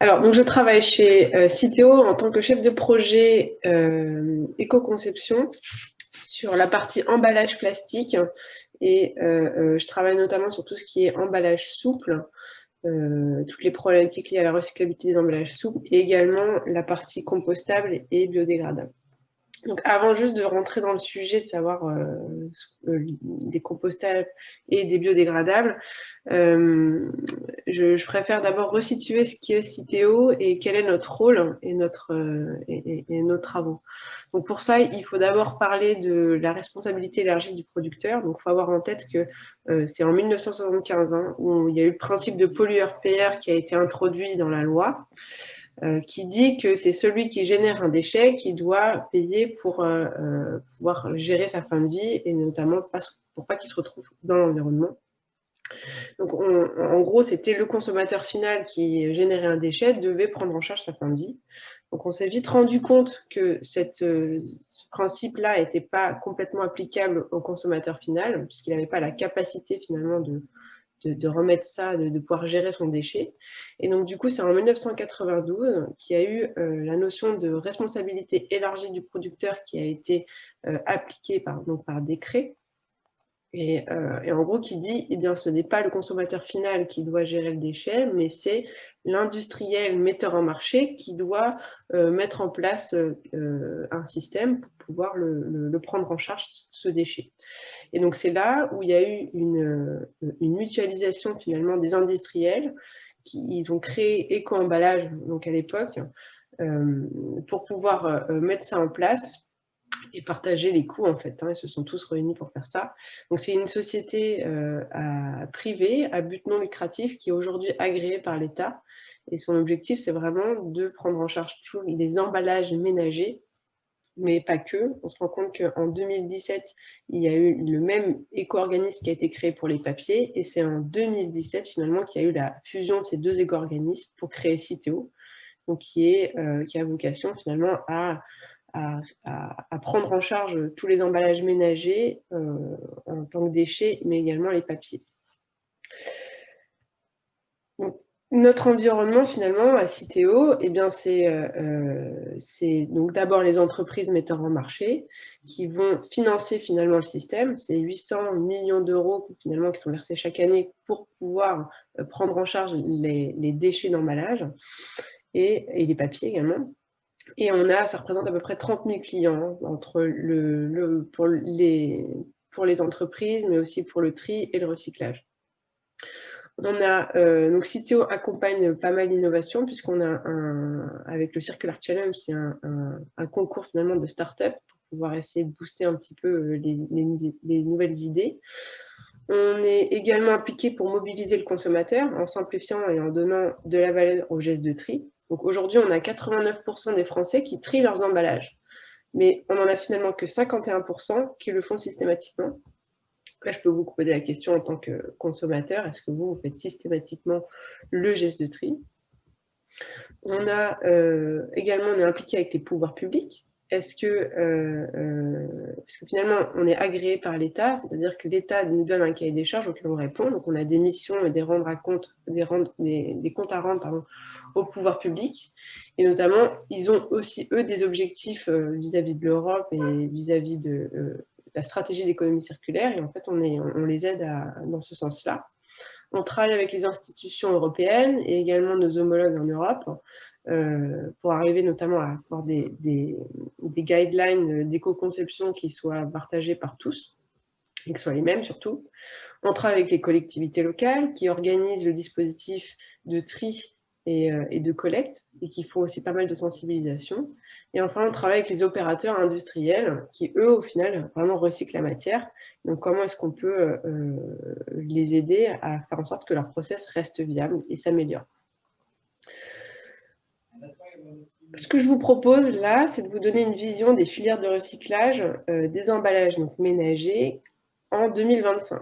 Alors, donc je travaille chez Citeo en tant que chef de projet éco-conception sur la partie emballage plastique et je travaille notamment sur tout ce qui est emballage souple, toutes les problématiques liées à la recyclabilité des emballages souples et également la partie compostable et biodégradable. Donc, avant juste de rentrer dans le sujet de savoir des compostables et des biodégradables, je préfère d'abord resituer ce qu'est Citeo et quel est notre rôle et nos travaux. Donc pour ça, il faut d'abord parler de la responsabilité élargie du producteur. Donc il faut avoir en tête que c'est en 1975 où il y a eu le principe de pollueur-payeur qui a été introduit dans la loi. Qui dit que c'est celui qui génère un déchet qui doit payer pour pouvoir gérer sa fin de vie et notamment pour pas qu'il se retrouve dans l'environnement. Donc, en gros, c'était le consommateur final qui générait un déchet devait prendre en charge sa fin de vie. Donc, on s'est vite rendu compte que ce principe-là n'était pas complètement applicable au consommateur final, puisqu'il n'avait pas la capacité finalement de remettre ça, de pouvoir gérer son déchet. Et donc, du coup, c'est en 1992 qu'il y a eu la notion de responsabilité élargie du producteur qui a été appliquée par décret. Et en gros, qui dit, eh bien, ce n'est pas le consommateur final qui doit gérer le déchet, mais c'est l'industriel metteur en marché qui doit mettre en place un système pour pouvoir le prendre en charge, ce déchet. Et donc, c'est là où il y a eu une mutualisation finalement des industriels. Ils ont créé Éco-emballage, donc à l'époque, pour pouvoir mettre ça en place et partager les coûts en fait. Ils se sont tous réunis pour faire ça. Donc c'est une société privée à but non lucratif qui est aujourd'hui agréée par l'État. Et son objectif, c'est vraiment de prendre en charge tous les emballages ménagers, mais pas que. On se rend compte qu'en 2017, il y a eu le même éco-organisme qui a été créé pour les papiers. Et c'est en 2017, finalement, qu'il y a eu la fusion de ces deux éco-organismes pour créer Citeo, donc qui a vocation finalement à prendre en charge tous les emballages ménagers en tant que déchets, mais également les papiers. Donc, notre environnement, finalement, à Citeo, eh bien, c'est donc d'abord les entreprises metteurs en marché qui vont financer finalement le système. C'est 800 millions d'euros finalement qui sont versés chaque année pour pouvoir prendre en charge les déchets d'emballage et les papiers également. Et ça représente à peu près 30 000 clients entre pour les entreprises, mais aussi pour le tri et le recyclage. Donc Citeo accompagne pas mal d'innovations puisqu'on a avec le Circular Challenge, c'est un concours finalement de start-up pour pouvoir essayer de booster un petit peu les nouvelles idées. On est également impliqué pour mobiliser le consommateur en simplifiant et en donnant de la valeur aux gestes de tri. Donc aujourd'hui, on a 89% des Français qui trient leurs emballages, mais on n'en a finalement que 51% qui le font systématiquement. Là, je peux vous poser la question en tant que consommateur, est-ce que vous faites systématiquement le geste de tri? On est impliqué avec les pouvoirs publics. Parce que finalement, on est agréé par l'État, c'est-à-dire que l'État nous donne un cahier des charges auquel on répond. Donc, on a des missions et des comptes à rendre au pouvoir public. Et notamment, ils ont aussi, eux, des objectifs vis-à-vis de l'Europe et vis-à-vis de la stratégie d'économie circulaire. Et en fait, on les aide dans ce sens-là. On travaille avec les institutions européennes et également nos homologues en Europe pour arriver notamment à avoir des guidelines d'éco-conception qui soient partagées par tous et qui soient les mêmes surtout. On travaille avec les collectivités locales qui organisent le dispositif de tri et de collecte et qui font aussi pas mal de sensibilisation. Et enfin, on travaille avec les opérateurs industriels qui, eux, au final, vraiment recyclent la matière. Donc, comment est-ce qu'on peut les aider à faire en sorte que leur process reste viable et s'améliore? Ce que je vous propose là, c'est de vous donner une vision des filières de recyclage des emballages donc ménagers en 2025.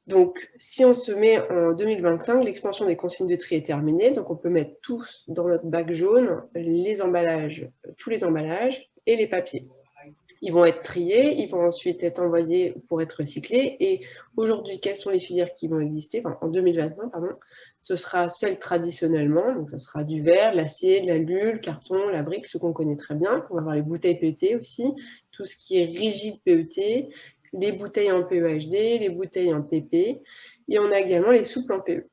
Donc, si on se met en 2025, l'extension des consignes de tri est terminée. Donc, on peut mettre tous dans notre bac jaune les emballages, tous les emballages et les papiers. Ils vont être triés, ils vont ensuite être envoyés pour être recyclés. Et aujourd'hui, quelles sont les filières qui vont exister? Enfin, en 2021, pardon, ce sera celle traditionnellement, donc ça sera du verre, l'acier, l'alu, le carton, la brique, ce qu'on connaît très bien. On va avoir les bouteilles PET aussi, tout ce qui est rigide PET, les bouteilles en PEHD, les bouteilles en PP, et on a également les souples en PE.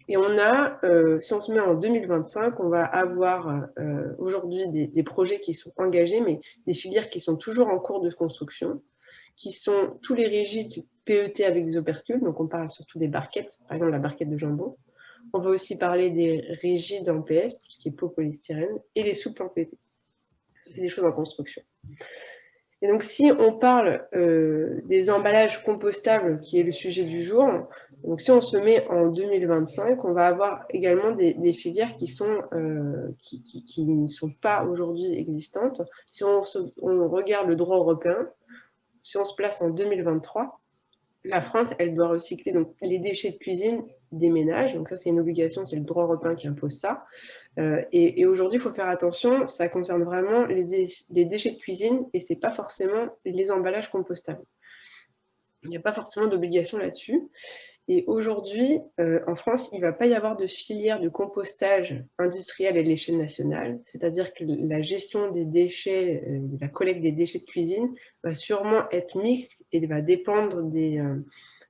Et on a, si on se met en 2025, on va avoir aujourd'hui des projets qui sont engagés, mais des filières qui sont toujours en cours de construction, qui sont tous les rigides PET avec des opercules, donc on parle surtout des barquettes, par exemple la barquette de jambon. On va aussi parler des rigides en PS, tout ce qui est peau polystyrène, et les souples en PP. C'est des choses en construction. Et donc, si on parle des emballages compostables, qui est le sujet du jour, donc si on se met en 2025, on va avoir également des filières qui ne sont pas aujourd'hui existantes. Si on regarde le droit européen, si on se place en 2023, la France, elle doit recycler donc, les déchets de cuisine des ménages. Donc ça, c'est une obligation, c'est le droit européen qui impose ça. Et aujourd'hui, il faut faire attention, ça concerne vraiment les déchets de cuisine et ce n'est pas forcément les emballages compostables. Il n'y a pas forcément d'obligation là-dessus. Et aujourd'hui, en France, il ne va pas y avoir de filière de compostage industriel à l'échelle nationale, c'est-à-dire que la gestion des déchets, la collecte des déchets de cuisine va sûrement être mixte et va dépendre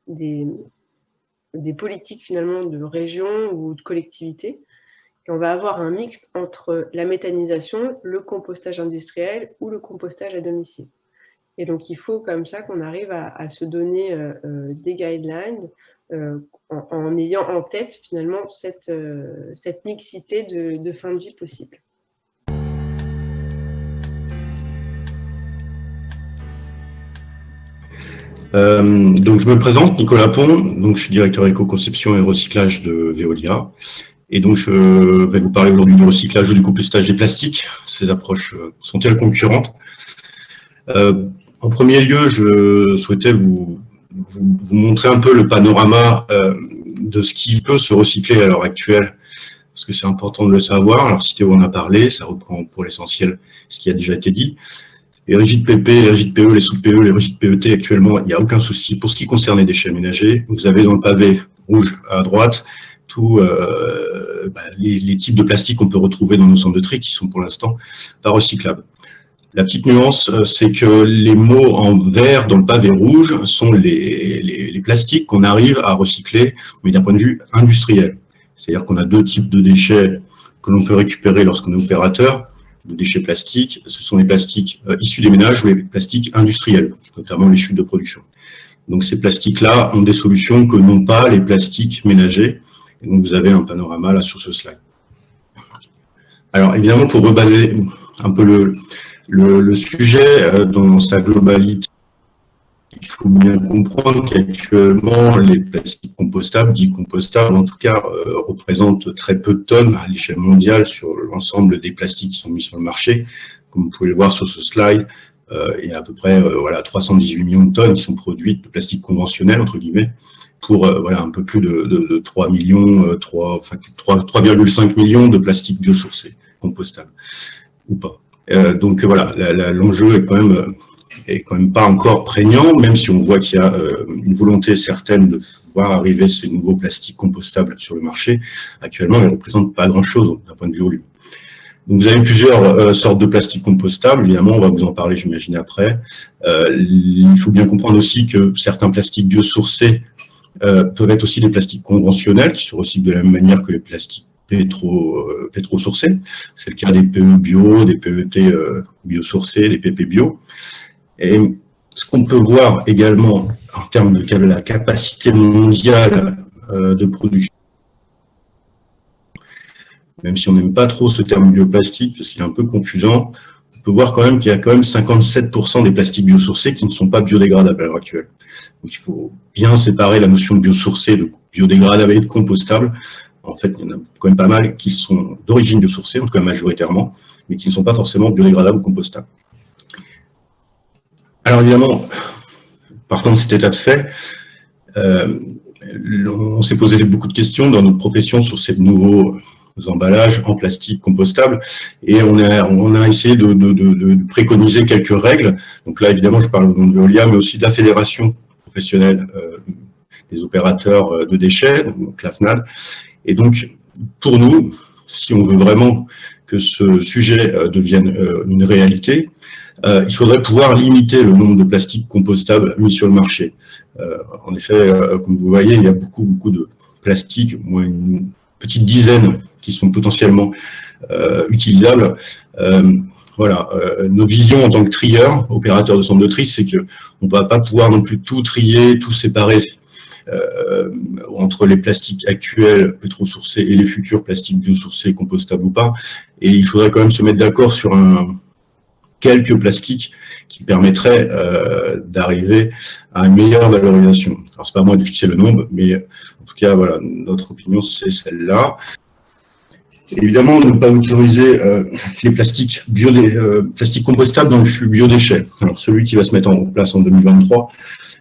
des politiques finalement de région ou de collectivité. Et on va avoir un mix entre la méthanisation, le compostage industriel ou le compostage à domicile. Et donc, il faut comme ça qu'on arrive à se donner des guidelines en ayant en tête finalement cette mixité de fin de vie possible. Donc je me présente, Nicolas Pont, donc je suis directeur éco-conception et recyclage de Veolia. Et donc je vais vous parler aujourd'hui du recyclage ou du compostage des plastiques. Ces approches sont-elles concurrentes? En premier lieu, je souhaitais vous montrer un peu le panorama de ce qui peut se recycler à l'heure actuelle, parce que c'est important de le savoir. Alors Citeo en a parlé, ça reprend pour l'essentiel ce qui a déjà été dit. Les rigides PP, les rigides PE, les sous-PE, les rigides PET, actuellement, il n'y a aucun souci. Pour ce qui concerne les déchets ménagers, vous avez dans le pavé rouge à droite tous les types de plastique qu'on peut retrouver dans nos centres de tri qui sont pour l'instant pas recyclables. La petite nuance, c'est que les mots en vert dans le pavé rouge sont les plastiques qu'on arrive à recycler, mais d'un point de vue industriel. C'est-à-dire qu'on a deux types de déchets que l'on peut récupérer lorsqu'on est opérateur. De déchets plastiques, ce sont les plastiques issus des ménages ou les plastiques industriels, notamment les chutes de production. Donc ces plastiques-là ont des solutions que n'ont pas les plastiques ménagers. Et donc vous avez un panorama là sur ce slide. Alors évidemment, pour rebaser un peu le sujet dans sa globalité, il faut bien comprendre qu'actuellement, les plastiques compostables, dits compostables en tout cas, représentent très peu de tonnes à l'échelle mondiale sur l'ensemble des plastiques qui sont mis sur le marché. Comme vous pouvez le voir sur ce slide, il y a à peu près 318 millions de tonnes qui sont produites de plastique conventionnel, entre guillemets, pour un peu plus de 3,5 millions de plastiques biosourcés, compostables, ou pas. Donc voilà, l'enjeu est quand même pas encore prégnant, même si on voit qu'il y a une volonté certaine de voir arriver ces nouveaux plastiques compostables sur le marché. Actuellement, ils ne représentent pas grand-chose d'un point de vue volume. Donc, vous avez plusieurs sortes de plastiques compostables. Évidemment, on va vous en parler, j'imagine, après. Il faut bien comprendre aussi que certains plastiques biosourcés peuvent être aussi des plastiques conventionnels qui se recyclent de la même manière que les plastiques pétro-sourcés. C'est le cas des PE bio, des PET biosourcés, des PP bio. Et ce qu'on peut voir également en termes de la capacité mondiale de production, même si on n'aime pas trop ce terme bioplastique parce qu'il est un peu confusant, on peut voir quand même qu'il y a quand même 57% des plastiques biosourcés qui ne sont pas biodégradables à l'heure actuelle. Donc il faut bien séparer la notion de biosourcé, de biodégradable et de compostable. En fait, il y en a quand même pas mal qui sont d'origine biosourcée, en tout cas majoritairement, mais qui ne sont pas forcément biodégradables ou compostables. Alors évidemment, partant de cet état de fait, on s'est posé beaucoup de questions dans notre profession sur ces nouveaux emballages en plastique compostable et on a essayé de préconiser quelques règles. Donc là, évidemment, je parle au nom de Veolia, mais aussi de la Fédération professionnelle des opérateurs de déchets, donc la FNAD. Et donc, pour nous, si on veut vraiment que ce sujet devienne une réalité, il faudrait pouvoir limiter le nombre de plastiques compostables mis sur le marché. En effet, comme vous voyez, il y a beaucoup de plastiques, au moins une petite dizaine qui sont potentiellement utilisables. Voilà, notre vision en tant que trieur, opérateur de centre de tri, c'est qu'on ne va pas pouvoir non plus tout trier, tout séparer entre les plastiques actuels pétrosourcés et les futurs plastiques biosourcés, compostables ou pas. Et il faudrait quand même se mettre d'accord sur quelques plastiques qui permettraient d'arriver à une meilleure valorisation. Alors, c'est pas à moi de fixer le nombre, mais en tout cas, voilà, notre opinion, c'est celle-là. Évidemment, ne pas autoriser les plastiques, plastiques compostables dans le flux biodéchets. Alors, celui qui va se mettre en place en 2023,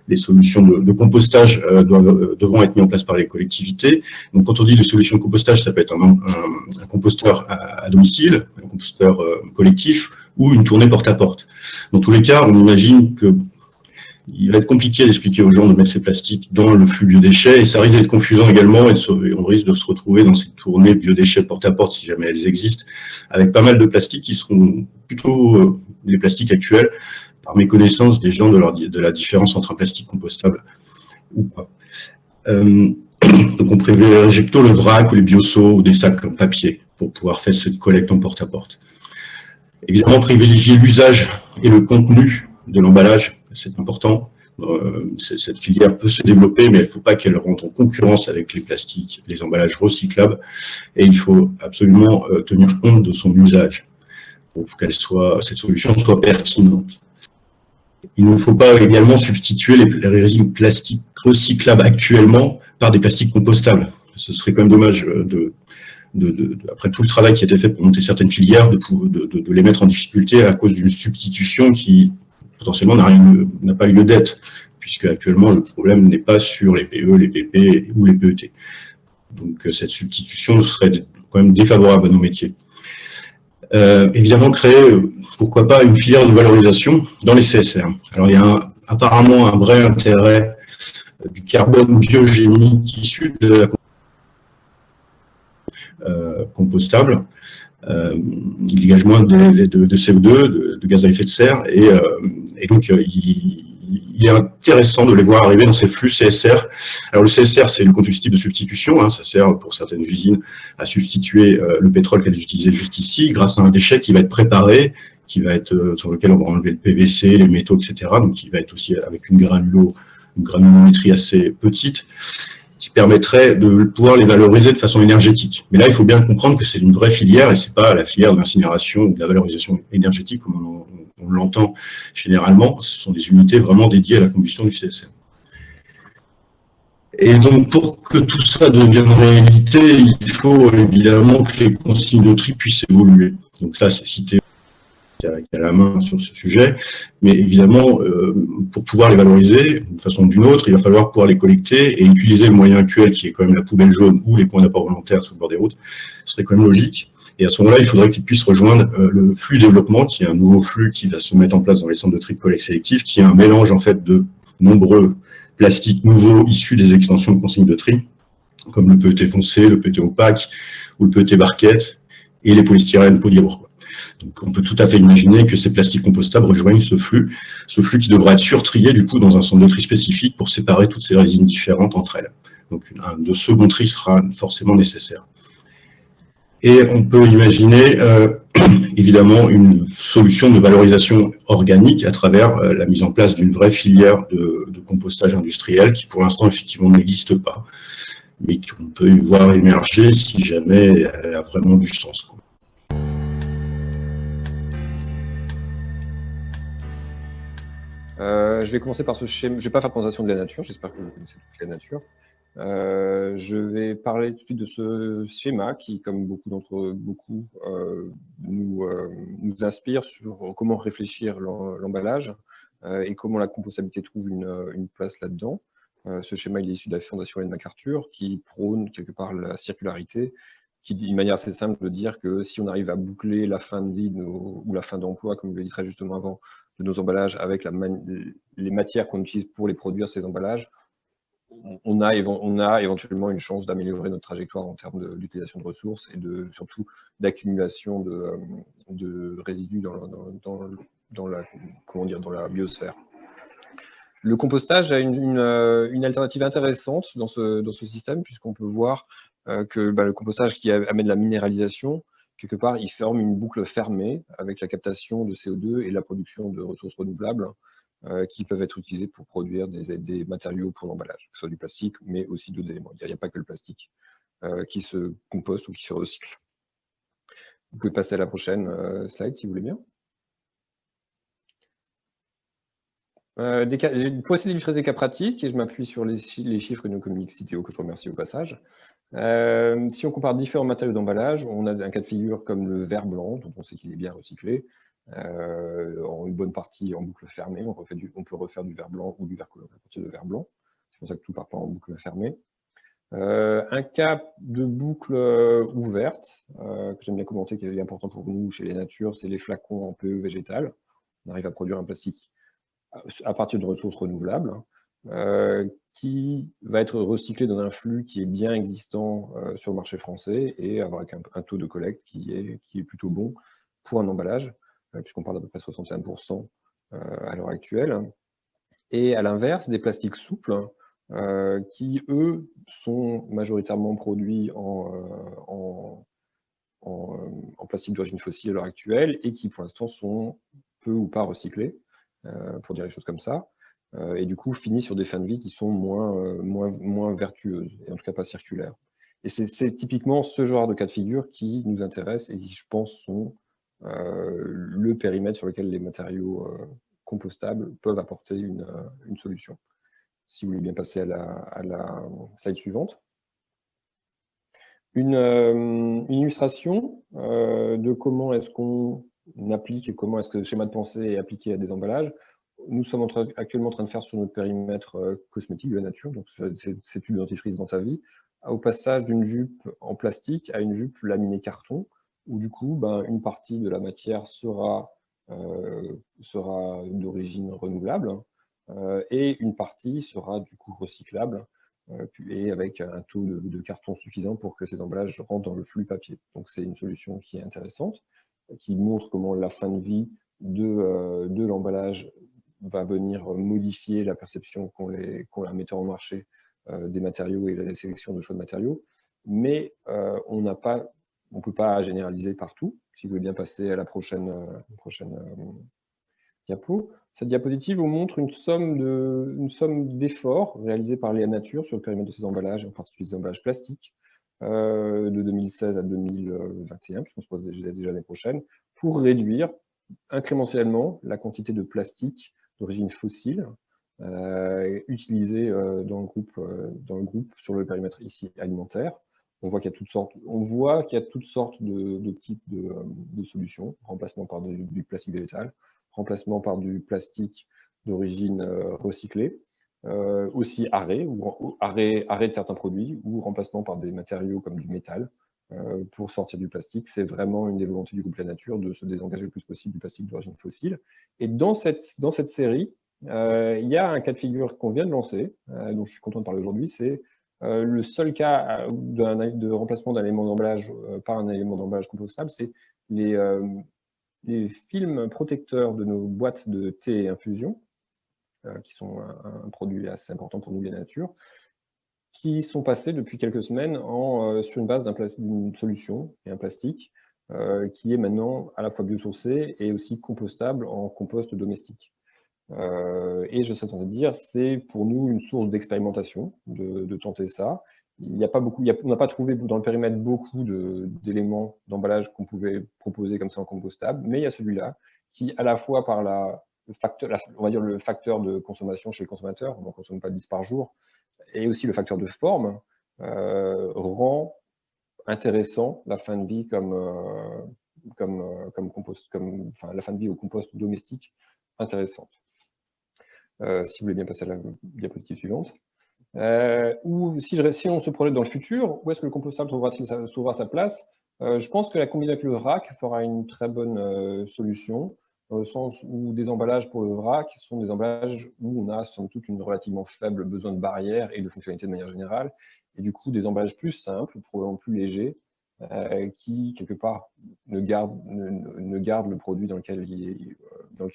les solutions de compostage devront être mises en place par les collectivités. Donc, quand on dit les solutions de compostage, ça peut être un composteur à domicile, un composteur collectif ou une tournée porte-à-porte. Dans tous les cas, on imagine qu'il va être compliqué d'expliquer aux gens de mettre ces plastiques dans le flux biodéchets et ça risque d'être confusant également et on risque de se retrouver dans ces tournées biodéchets porte-à-porte si jamais elles existent, avec pas mal de plastiques qui seront plutôt les plastiques actuels, par méconnaissance des gens de la différence entre un plastique compostable ou pas. Donc on privilégie plutôt le vrac ou les bioseaux ou des sacs en papier pour pouvoir faire cette collecte en porte-à-porte. Évidemment, privilégier l'usage et le contenu de l'emballage, c'est important. Cette filière peut se développer, mais il ne faut pas qu'elle rentre en concurrence avec les plastiques, les emballages recyclables, et il faut absolument tenir compte de son usage pour que cette solution soit pertinente. Il ne faut pas également substituer les résines plastiques recyclables actuellement par des plastiques compostables. Ce serait quand même dommage après tout le travail qui a été fait pour monter certaines filières, de les mettre en difficulté à cause d'une substitution qui potentiellement n'a pas lieu d'être, puisque actuellement le problème n'est pas sur les PE, les PP ou les PET. Donc cette substitution serait quand même défavorable à nos métiers. Évidemment, créer, pourquoi pas, une filière de valorisation dans les CSR. Alors il y a apparemment un vrai intérêt du carbone biogénique issu de la compostable. Il dégage moins de CO2, de gaz à effet de serre, et donc il est intéressant de les voir arriver dans ces flux CSR. Alors le CSR, c'est le combustible de substitution, ça sert pour certaines usines à substituer le pétrole qu'elles utilisaient jusqu'ici grâce à un déchet qui va être préparé, sur lequel on va enlever le PVC, les métaux, etc. Donc qui va être aussi avec une granulométrie assez petite, qui permettrait de pouvoir les valoriser de façon énergétique. Mais là, il faut bien comprendre que c'est une vraie filière et c'est pas la filière de l'incinération ou de la valorisation énergétique comme on l'entend généralement. Ce sont des unités vraiment dédiées à la combustion du CSR. Et donc, pour que tout ça devienne réalité, il faut évidemment que les consignes de tri puissent évoluer. Donc ça, c'est cité qui a la main sur ce sujet, mais évidemment, pour pouvoir les valoriser d'une façon ou d'une autre, il va falloir pouvoir les collecter et utiliser le moyen actuel qui est quand même la poubelle jaune ou les points d'apport volontaire sur le bord des routes. Ce serait quand même logique. Et à ce moment-là, il faudrait qu'ils puissent rejoindre le flux développement, qui est un nouveau flux qui va se mettre en place dans les centres de tri de collecte sélective, qui est un mélange en fait de nombreux plastiques nouveaux issus des extensions de consignes de tri, comme le PET foncé, le PET opaque ou le PET barquette et les polystyrènes polylourds. Donc, on peut tout à fait imaginer que ces plastiques compostables rejoignent ce flux qui devra être surtrié du coup dans un centre de tri spécifique pour séparer toutes ces résines différentes entre elles. Donc, un second tri sera forcément nécessaire. Et on peut imaginer évidemment une solution de valorisation organique à travers la mise en place d'une vraie filière de compostage industriel qui pour l'instant effectivement n'existe pas, mais qu'on peut voir émerger si jamais elle a vraiment du sens. Je vais commencer par ce schéma. Je ne vais pas faire présentation de la nature, j'espère que vous connaissez toute la nature. Je vais parler tout de suite de ce schéma qui, comme beaucoup nous inspire sur comment réfléchir l'emballage et comment la compostabilité trouve une place là-dedans. Ce schéma il est issu de la Fondation Ellen MacArthur qui prône quelque part la circularité qui dit une manière assez simple de dire que si on arrive à boucler la fin de vie ou la fin d'emploi, comme je l'ai dit très justement avant, de nos emballages avec les matières qu'on utilise pour les produire, ces emballages, on a éventuellement une chance d'améliorer notre trajectoire en termes d'utilisation de ressources et surtout d'accumulation de résidus dans la biosphère. Le compostage a une alternative intéressante dans ce système, puisqu'on peut voir que le compostage qui amène la minéralisation, quelque part, il forme une boucle fermée avec la captation de CO2 et la production de ressources renouvelables qui peuvent être utilisées pour produire des matériaux pour l'emballage, que ce soit du plastique, mais aussi d'autres éléments. Il n'y a pas que le plastique qui se composte ou qui se recycle. Vous pouvez passer à la prochaine slide, si vous voulez bien. Pour essayer d'illustrer des cas pratiques, et je m'appuie sur les chiffres que nous communique Citeo, que je remercie au passage. Si on compare différents matériaux d'emballage, on a un cas de figure comme le verre blanc, dont on sait qu'il est bien recyclé, en une bonne partie en boucle fermée. On peut refaire du verre blanc ou du verre coloré à partir de verre blanc. C'est pour ça que tout part pas en boucle fermée. Un cas de boucle ouverte, que j'aime bien commenter, qui est important pour nous chez les natures, c'est les flacons en PE végétal. On arrive à produire un plastique à partir de ressources renouvelables, qui va être recyclé dans un flux qui est bien existant sur le marché français et avoir un taux de collecte qui est plutôt bon pour un emballage, puisqu'on parle d'à peu près 61% à l'heure actuelle. Et à l'inverse, des plastiques souples, qui, eux, sont majoritairement produits en plastique d'origine fossile à l'heure actuelle et qui, pour l'instant, sont peu ou pas recyclés, pour dire les choses comme ça, et du coup finissent sur des fins de vie qui sont moins vertueuses, et en tout cas pas circulaires. Et c'est typiquement ce genre de cas de figure qui nous intéresse et qui, je pense, sont le périmètre sur lequel les matériaux compostables peuvent apporter une solution. Si vous voulez bien passer à la slide suivante. Une illustration de comment est-ce qu'on applique et comment est-ce que le schéma de pensée est appliqué à des emballages. Nous sommes actuellement en train de faire sur notre périmètre cosmétique de la nature, donc c'est tube dentifrice dans ta vie, au passage d'une jupe en plastique à une jupe laminée carton, où du coup, une partie de la matière sera d'origine renouvelable et une partie sera du coup recyclable et avec un taux de carton suffisant pour que ces emballages rentrent dans le flux papier. Donc c'est une solution qui est intéressante, qui montre comment la fin de vie de l'emballage va venir modifier la perception qu'ont les metteurs en marché des matériaux et la sélection de choix de matériaux, mais on ne peut pas généraliser partout. Si vous voulez bien passer à la prochaine diapo. Cette diapositive vous montre une somme d'efforts réalisés par Léa Nature sur le périmètre de ces emballages, en particulier des emballages plastiques, de 2016 à 2021, puisqu'on se pose déjà l'année prochaine, pour réduire incrémentiellement la quantité de plastique d'origine fossile utilisée dans le groupe sur le périmètre ici alimentaire. On voit qu'il y a toutes sortes de types de solutions, remplacement par du plastique végétal, remplacement par du plastique d'origine recyclée, aussi arrêt de certains produits, ou remplacement par des matériaux comme du métal pour sortir du plastique. C'est vraiment une des volontés du groupe La Nature de se désengager le plus possible du plastique d'origine fossile. Et dans cette série, il y a un cas de figure qu'on vient de lancer, dont je suis content de parler aujourd'hui, c'est le seul cas de remplacement d'un élément d'emballage par un élément d'emballage compostable, c'est les films protecteurs de nos boîtes de thé et infusion, qui sont un produit assez important pour nous, La Nature, qui sont passés depuis quelques semaines sur une base d'une solution et un plastique qui est maintenant à la fois biosourcé et aussi compostable en compost domestique. Et je serais tenté de dire, c'est pour nous une source d'expérimentation de tenter ça. On n'a pas trouvé dans le périmètre beaucoup d'éléments d'emballage qu'on pouvait proposer comme ça en compostable, mais il y a celui-là qui, à la fois par on va dire le facteur de consommation chez le consommateur, on n'en consomme pas 10 par jour, et aussi le facteur de forme, rend intéressant la fin de vie la fin de vie au compost domestique intéressante. Si vous voulez bien passer à la diapositive suivante. Ou si on se projette dans le futur, où est-ce que le compostable trouvera sa place? Je pense que la combinaison avec le vrac fera une très bonne solution, dans le sens où des emballages pour le vrac sont des emballages où on a somme toute une relativement faible besoin de barrière et de fonctionnalité de manière générale, et du coup des emballages plus simples, probablement plus légers, qui quelque part ne gardent le produit dans lequel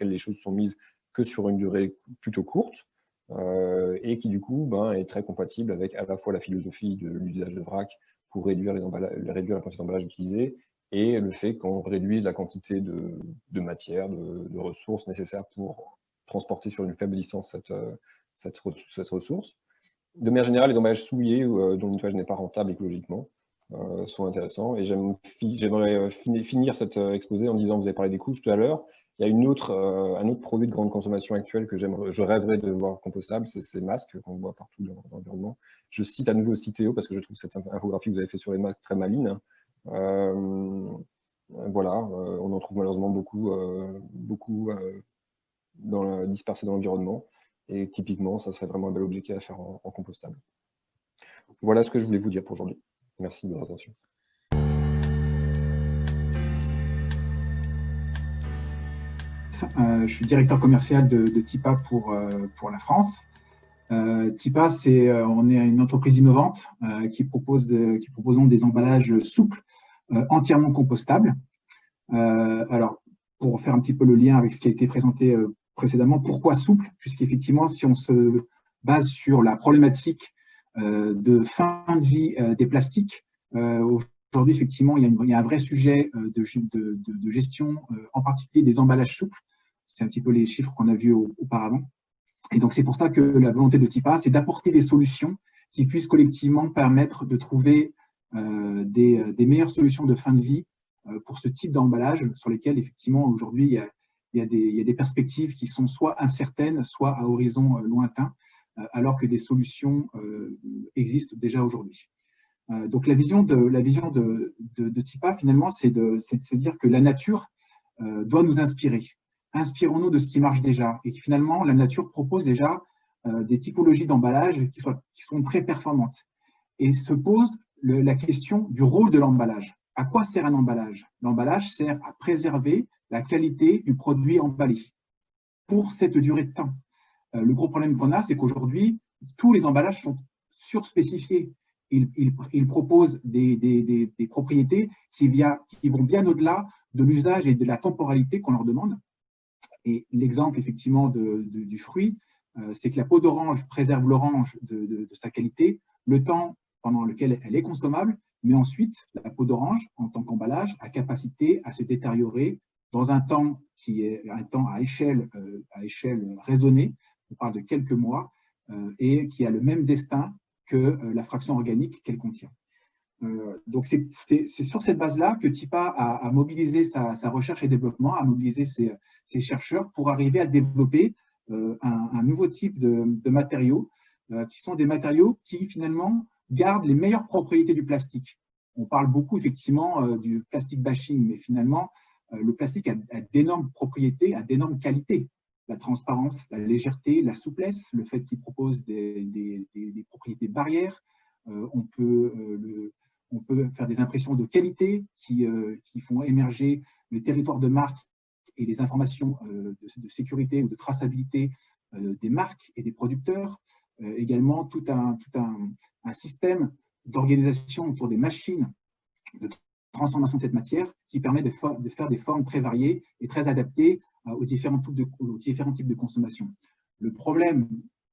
les choses sont mises que sur une durée plutôt courte, et qui du coup est très compatible avec à la fois la philosophie de l'usage de vrac pour réduire la quantité d'emballage utilisé, et le fait qu'on réduise la quantité de matière, de ressources nécessaires pour transporter sur une faible distance cette ressource. De manière générale, les emballages souillés dont le nettoyage n'est pas rentable écologiquement sont intéressants. Et j'aimerais finir cet exposé en disant, vous avez parlé des couches tout à l'heure, il y a un autre produit de grande consommation actuelle que je rêverais de voir compostable, c'est ces masques qu'on voit partout dans l'environnement. Je cite à nouveau Citeo parce que je trouve cette infographie que vous avez fait sur les masques très maligne. Voilà, on en trouve malheureusement beaucoup dispersés dans l'environnement. Et typiquement, ça serait vraiment un bel objet à faire en compostable. Voilà ce que je voulais vous dire pour aujourd'hui. Merci de votre attention. Je suis directeur commercial de TIPA pour la France. TIPA, on est une entreprise innovante qui proposons des emballages souples, entièrement compostables. Alors, pour faire un petit peu le lien avec ce qui a été présenté précédemment, pourquoi souple? Puisqu'effectivement, si on se base sur la problématique de fin de vie des plastiques, aujourd'hui, effectivement, il y a un vrai sujet de gestion, en particulier des emballages souples. C'est un petit peu les chiffres qu'on a vus auparavant. Et donc, c'est pour ça que la volonté de TIPA, c'est d'apporter des solutions qui puissent collectivement permettre de trouver des meilleures solutions de fin de vie pour ce type d'emballage sur lesquels, effectivement, aujourd'hui, il y a des perspectives qui sont soit incertaines, soit à horizon lointain, alors que des solutions existent déjà aujourd'hui. Donc, la vision de TIPA, finalement, c'est de se dire que la nature doit nous inspirer. Inspirons-nous de ce qui marche déjà. Et finalement, la nature propose déjà des typologies d'emballage qui sont très performantes. Et se pose la question du rôle de l'emballage. À quoi sert un emballage? L'emballage sert à préserver la qualité du produit emballé pour cette durée de temps. Le gros problème qu'on a, c'est qu'aujourd'hui, tous les emballages sont surspécifiés. Ils proposent des propriétés qui vont bien au-delà de l'usage et de la temporalité qu'on leur demande. Et l'exemple, effectivement, du fruit, c'est que la peau d'orange préserve l'orange de sa qualité, le temps pendant lequel elle est consommable, mais ensuite, la peau d'orange, en tant qu'emballage, a capacité à se détériorer dans un temps qui est un temps à échelle raisonnée, on parle de quelques mois, et qui a le même destin que la fraction organique qu'elle contient. Donc, c'est sur cette base-là que TIPA a mobilisé sa recherche et développement, a mobilisé ses chercheurs pour arriver à développer un nouveau type de matériaux qui sont des matériaux qui, finalement, gardent les meilleures propriétés du plastique. On parle beaucoup, effectivement, du plastic bashing, mais finalement, le plastique a d'énormes propriétés, a d'énormes qualités. La transparence, la légèreté, la souplesse, le fait qu'il propose des propriétés barrières. On peut faire des impressions de qualité qui font émerger les territoires de marque et les informations de sécurité ou de traçabilité des marques et des producteurs. Également, tout un système d'organisation autour des machines de transformation de cette matière qui permet de faire des formes très variées et très adaptées aux différents types de consommation. Le problème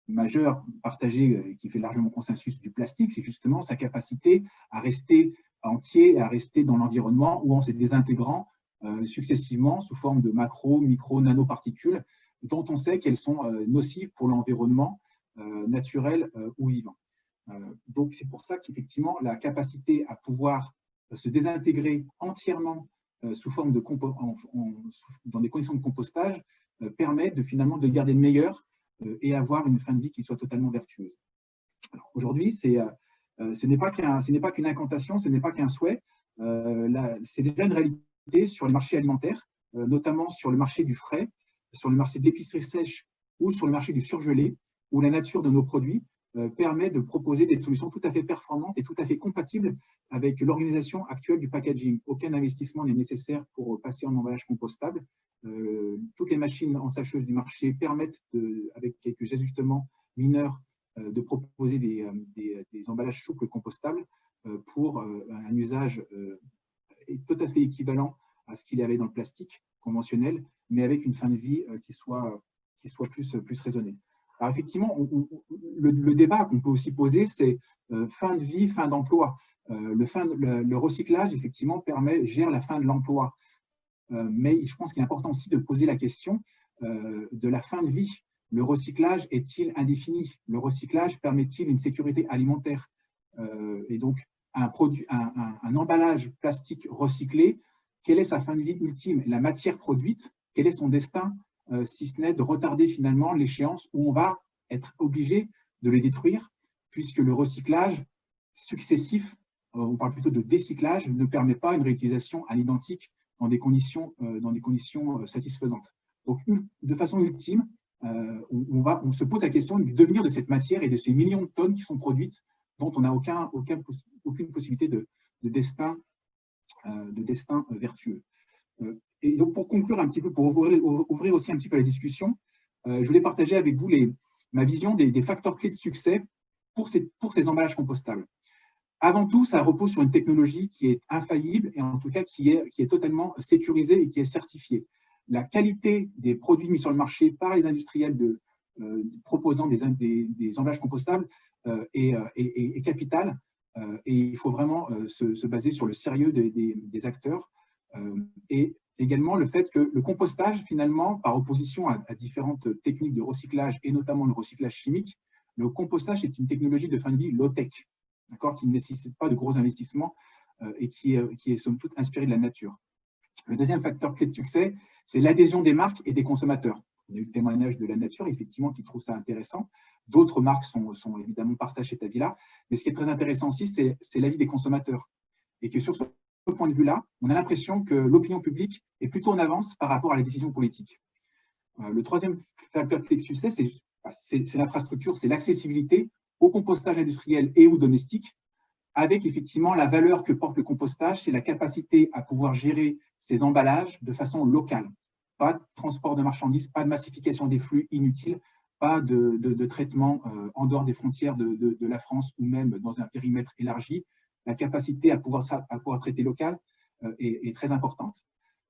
majeur partagé qui fait largement consensus du plastique, c'est justement sa capacité à rester entier, à rester dans l'environnement ou en se désintégrant successivement sous forme de macro, micro, nanoparticules dont on sait qu'elles sont nocives pour l'environnement naturel ou vivant. Donc c'est pour ça qu'effectivement la capacité à pouvoir se désintégrer entièrement sous forme dans des conditions de compostage permet finalement de garder le meilleur et avoir une fin de vie qui soit totalement vertueuse. Aujourd'hui, ce n'est pas qu'une incantation, ce n'est pas qu'un souhait. C'est déjà une réalité sur les marchés alimentaires, notamment sur le marché du frais, sur le marché de l'épicerie sèche ou sur le marché du surgelé, où la nature de nos produits permet de proposer des solutions tout à fait performantes et tout à fait compatibles avec l'organisation actuelle du packaging. Aucun investissement n'est nécessaire pour passer en emballage compostable. Toutes les machines ensacheuses du marché permettent, avec quelques ajustements mineurs, de proposer des emballages souples compostables pour un usage tout à fait équivalent à ce qu'il y avait dans le plastique conventionnel, mais avec une fin de vie qui soit plus raisonnée. Alors effectivement, le débat qu'on peut aussi poser, c'est fin de vie, fin d'emploi. Le recyclage, effectivement, gère la fin de l'emploi. Mais je pense qu'il est important aussi de poser la question de la fin de vie. Le recyclage est-il indéfini? Le recyclage permet-il une sécurité alimentaire? Et donc, un emballage plastique recyclé, quelle est sa fin de vie ultime? La matière produite, quel est son destin, si ce n'est de retarder finalement l'échéance où on va être obligé de les détruire, puisque le recyclage successif, on parle plutôt de décyclage, ne permet pas une réutilisation à l'identique dans des conditions satisfaisantes. Donc, de façon ultime, on se pose la question du devenir de cette matière et de ces millions de tonnes qui sont produites, dont on n'a aucune possibilité de destin vertueux. Et donc, pour conclure un petit peu, pour ouvrir aussi un petit peu la discussion, je voulais partager avec vous ma vision des facteurs clés de succès pour ces emballages compostables. Avant tout, ça repose sur une technologie qui est infaillible et en tout cas qui est totalement sécurisée et qui est certifiée. La qualité des produits mis sur le marché par les industriels proposant des emballages compostables est capitale. Et il faut vraiment se baser sur le sérieux des acteurs et également le fait que le compostage, finalement, par opposition à différentes techniques de recyclage et notamment le recyclage chimique, le compostage est une technologie de fin de vie low-tech, qui ne nécessite pas de gros investissements et qui est somme toute inspiré de la nature. Le deuxième facteur clé de succès, c'est l'adhésion des marques et des consommateurs. On a eu le témoignage de la nature, effectivement, qui trouve ça intéressant. D'autres marques sont évidemment partagent cet avis-là. Mais ce qui est très intéressant aussi, c'est l'avis des consommateurs. Et que sur ce point de vue-là, on a l'impression que l'opinion publique est plutôt en avance par rapport à les décisions politiques. Le troisième facteur clé de succès, c'est l'infrastructure, c'est l'accessibilité au compostage industriel et ou domestique, avec effectivement la valeur que porte le compostage, c'est la capacité à pouvoir gérer ces emballages de façon locale. Pas de transport de marchandises, pas de massification des flux inutiles, pas de traitement en dehors des frontières de la France ou même dans un périmètre élargi. La capacité à pouvoir traiter local est très importante.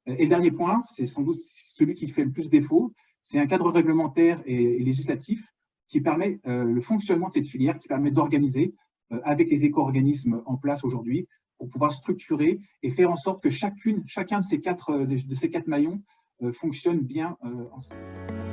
Et le dernier point, c'est sans doute celui qui fait le plus défaut, c'est un cadre réglementaire et législatif qui permet le fonctionnement de cette filière, qui permet d'organiser avec les éco-organismes en place aujourd'hui pour pouvoir structurer et faire en sorte que chacun de ces quatre maillons fonctionne bien ensemble.